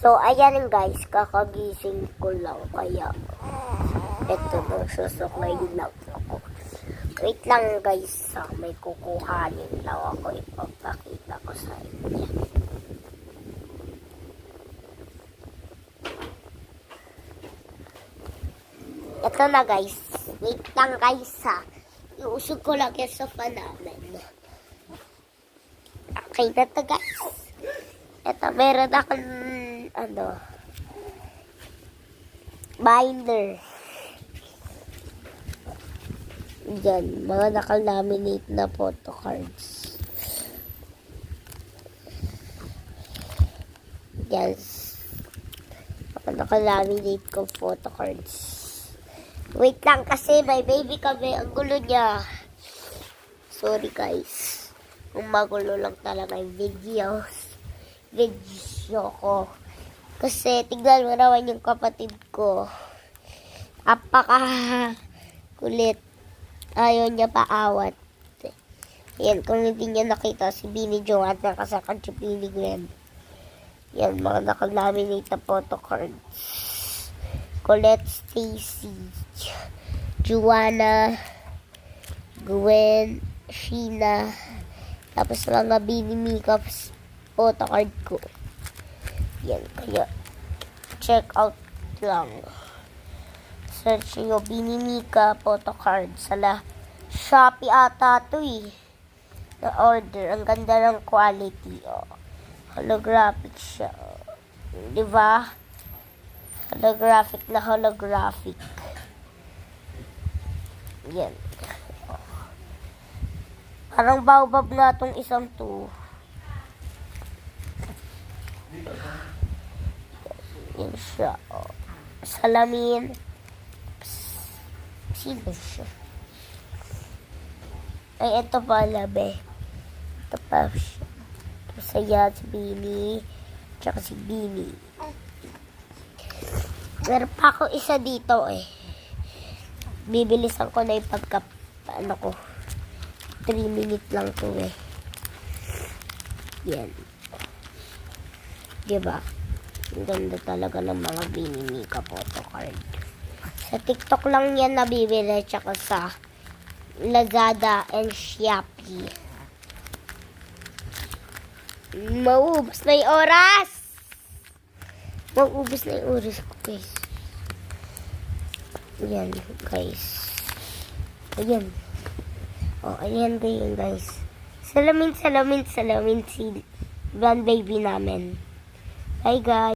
So, ayan guys, kakagising ko lang, kaya eto na, susuklay lang ako. Wait lang guys, may kukuhanin lang ako, ipapakita ko sa inyo. Ito na guys, wait lang guys ha. Iusog ko lang yung sofa namin. Okay na to guys. Ito, meron akong binder. Diyan, mga nakalaminate na photo cards. Yes. Mga nakalaminate ko photo cards. Wait lang kasi may baby kami. Ang gulo niya. Sorry guys. Kung magulo lang talaga yung video ko. Kasi tignan mo naman yung kapatid ko. Apaka kulit. Ayaw niya paawat. Yan, kung hindi niya nakita si Bini Joanne nakasakan si Bini Glenn. Yan, mga nakalaminate na photo cards. Colette Stacy, Joanna, Gwen, Sheena, tapos mga Bini Makeups photo card ko. Yan, kaya check out lang. Search nyo Bini Mika photo card sa Shopee ata to eh. Na order. Ang ganda ng quality. Oh. Holographic siya. Diba? Holographic na holographic. Yan. Parang baobab na tong isang to. Yan siya. Oh. Salamin. Sino siya? Ay, ito pala, be. Ito pa siya. Masaya si Bini. Tsaka si Bini. Meron pa ako isa dito eh. Bibilisan ko na yung ko. 3 minutes lang to eh. Yan. Diba? Ang ganda talaga ng mga Bini Mika photo card. Sa TikTok lang yan nabibili, tsaka sa Lazada and Shopee. Mauubos na yung oras! Mauubos na yung oras ko, guys. Ayan, guys. Ayan. O, ayan kayo, guys. Salamin si grandbaby namin. Bye, guys.